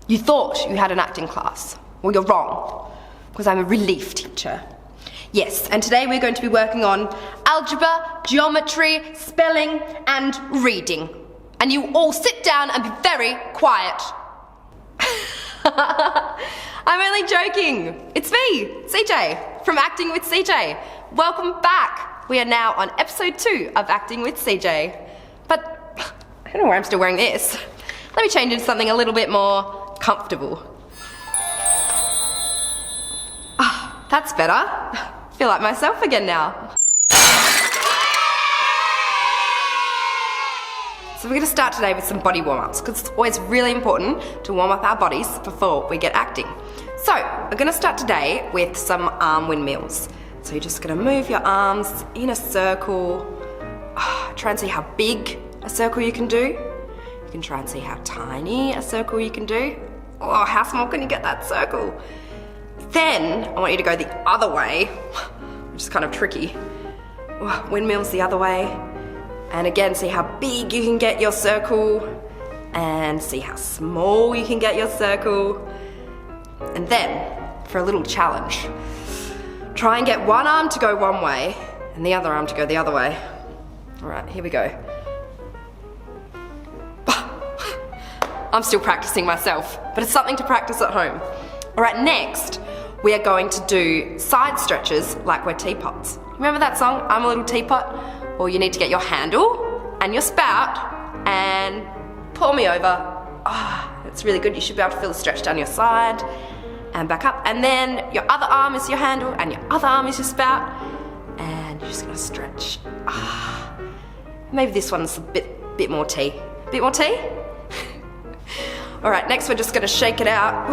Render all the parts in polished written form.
You thought you had an acting class. Well, you're wrong, because I'm a relief teacher. Yes, and today we're going to be working on algebra, geometry, spelling, and reading. And you all sit down and be very quiet. I'm only joking. It's me, CJ, from Acting with CJ. Welcome back. We are now on episode 2 of Acting with CJ. But I don't know why I'm still wearing this. Let me change into something a little bit more comfortable. Ah, that's better. I feel like myself again now. So we're going to start today with some body warm-ups because it's always really important to warm up our bodies before we get acting. So we're going to start today with some arm windmills. So you're just going to move your arms in a circle. Try and see how big a circle you can do. You can try and see how tiny a circle you can do. Oh, how small can you get that circle? Then I want you to go the other way, which is kind of tricky. Windmills the other way. And again, see how big you can get your circle and see how small you can get your circle. And then, for a little challenge, try and get one arm to go one way and the other arm to go the other way. All right, here we go. I'm still practicing myself, but it's something to practice at home. All right, next, we are going to do side stretches like we're teapots. Remember that song, I'm a Little Teapot? Well, you need to get your handle and your spout and pull me over. That's really good. You should be able to feel the stretch down your side and back up. And then your other arm is your handle and your other arm is your spout. And you're just gonna stretch. Maybe this one's a bit more tea. Bit more tea? All right, next we're just gonna shake it out.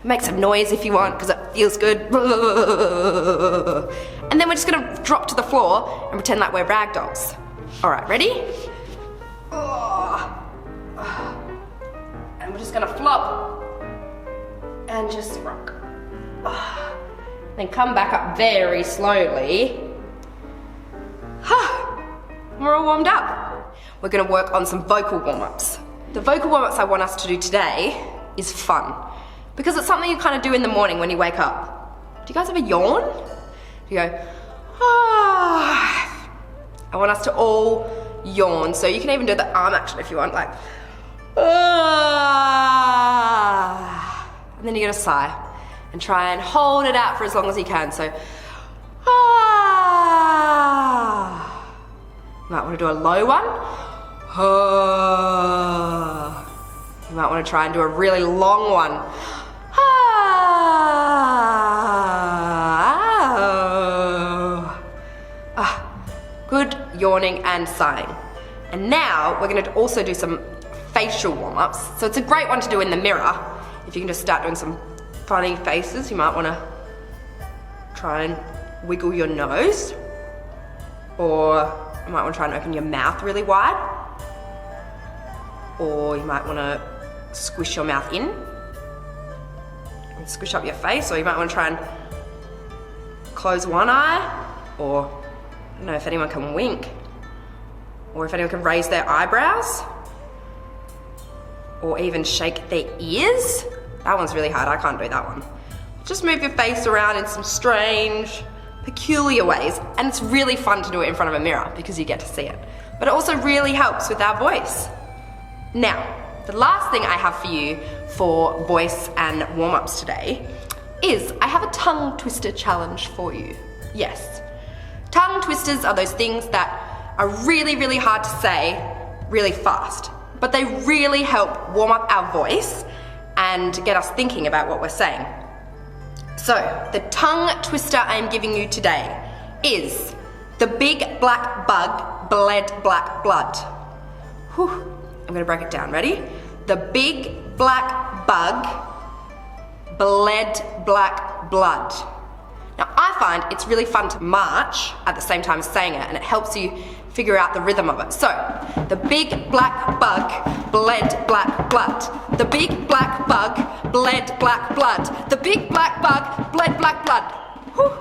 Make some noise if you want, because it feels good. And then we're just gonna drop to the floor and pretend like we're rag dolls. All right, ready? And we're just gonna flop and just rock. Then come back up very slowly. We're all warmed up. We're gonna work on some vocal warm-ups. The vocal warm-ups I want us to do today is fun, because it's something you kind of do in the morning when you wake up. Do you guys ever yawn? You go, I want us to all yawn. So you can even do the arm action if you want, like, and then you're gonna sigh and try and hold it out for as long as you can. So, you might want to do a low one. You might want to try and do a really long one. Good yawning and sighing. And now we're going to also do some facial warm-ups. So it's a great one to do in the mirror. If you can just start doing some funny faces, you might want to try and wiggle your nose. Or you might want to try and open your mouth really wide. Or you might want to squish your mouth in and squish up your face. Or you might want to try and close one eye. Or I don't know if anyone can wink. Or if anyone can raise their eyebrows. Or even shake their ears. That one's really hard, I can't do that one. Just move your face around in some strange, peculiar ways. And it's really fun to do it in front of a mirror because you get to see it. But it also really helps with our voice. Now, the last thing I have for you for voice and warm-ups today is I have a tongue twister challenge for you. Yes. Tongue twisters are those things that are really, really hard to say really fast, but they really help warm up our voice and get us thinking about what we're saying. So, the tongue twister I'm giving you today is the big black bug bled black blood. Whew. I'm going to break it down. Ready? The big black bug bled black blood. Now, I find it's really fun to march at the same time as saying it, and it helps you figure out the rhythm of it. So, the big black bug bled black blood. The big black bug bled black blood. The big black bug bled black blood. Whew.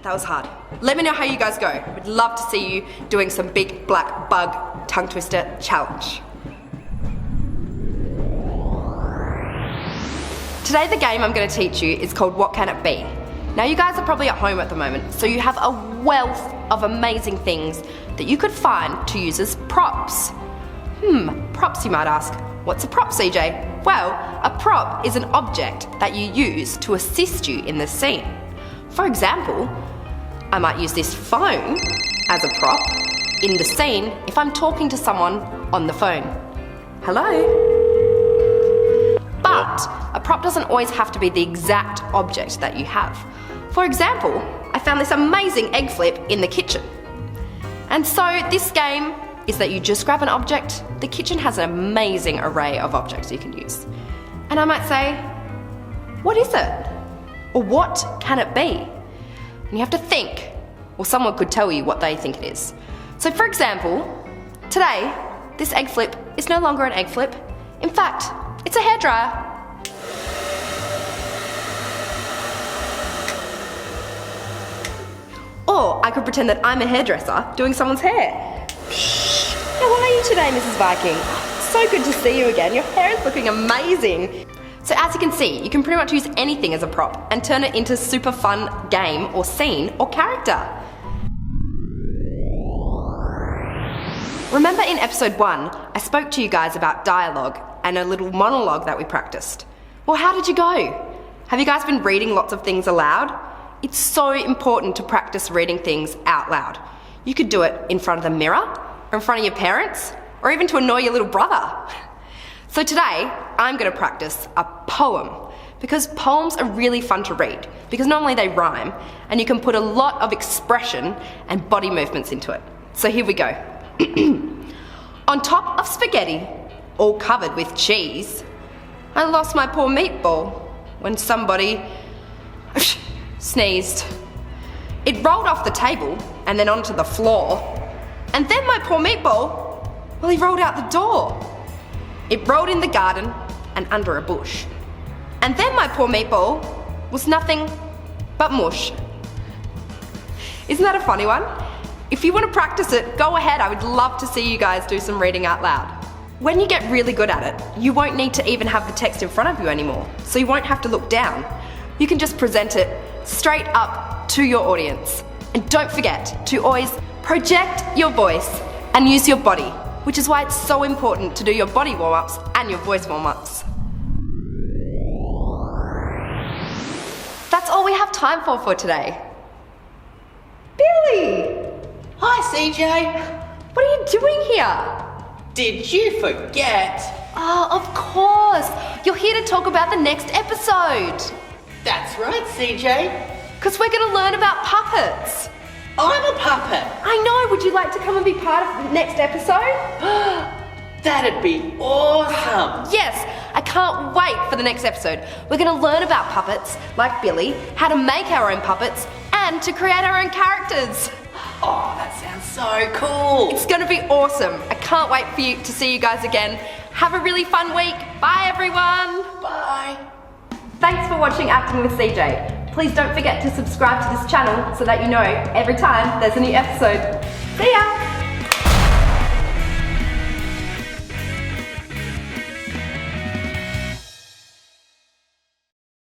That was hard. Let me know how you guys go. We'd love to see you doing some big black bug tongue twister challenge. Today the game I'm going to teach you is called What Can It Be? Now you guys are probably at home at the moment, so you have a wealth of amazing things that you could find to use as props. Props you might ask. What's a prop, CJ? Well, a prop is an object that you use to assist you in the scene. For example, I might use this phone as a prop in the scene if I'm talking to someone on the phone. Hello? But a prop doesn't always have to be the exact object that you have. For example, I found this amazing egg flip in the kitchen. And so this game is that you just grab an object. The kitchen has an amazing array of objects you can use. And I might say, what is it? Or what can it be? And you have to think, or someone could tell you what they think it is. So for example, today, this egg flip is no longer an egg flip. In fact, it's a hairdryer. Or I could pretend that I'm a hairdresser doing someone's hair. How are you today, Mrs. Viking? So good to see you again. Your hair is looking amazing. So as you can see, you can pretty much use anything as a prop and turn it into a super fun game or scene or character. Remember in episode 1, I spoke to you guys about dialogue and a little monologue that we practiced. Well, how did you go? Have you guys been reading lots of things aloud? It's so important to practice reading things out loud. You could do it in front of the mirror, or in front of your parents, or even to annoy your little brother. So today, I'm going to practice a poem, because poems are really fun to read, because normally they rhyme, and you can put a lot of expression and body movements into it. So here we go. On top of spaghetti, all covered with cheese, I lost my poor meatball when somebody sneezed. It rolled off the table and then onto the floor. And then my poor meatball, well, he rolled out the door. It rolled in the garden and under a bush. And then my poor meatball was nothing but mush. Isn't that a funny one? If you want to practice it, go ahead. I would love to see you guys do some reading out loud. When you get really good at it, you won't need to even have the text in front of you anymore, so you won't have to look down. You can just present it straight up to your audience. And don't forget to always project your voice and use your body, which is why it's so important to do your body warm-ups and your voice warm-ups. That's all we have time for today. Billy! Hi, CJ. What are you doing here? Did you forget? Oh, of course. You're here to talk about the next episode. That's right, CJ. Because we're going to learn about puppets. I'm a puppet. I know. Would you like to come and be part of the next episode? That'd be awesome. Yes. I can't wait for the next episode. We're going to learn about puppets, like Billy, how to make our own puppets, and to create our own characters. Oh, that sounds so cool. It's going to be awesome. I can't wait for you to see you guys again. Have a really fun week. Bye, everyone. Bye. Thanks for watching Acting with CJ. Please don't forget to subscribe to this channel so that you know every time there's a new episode. See ya!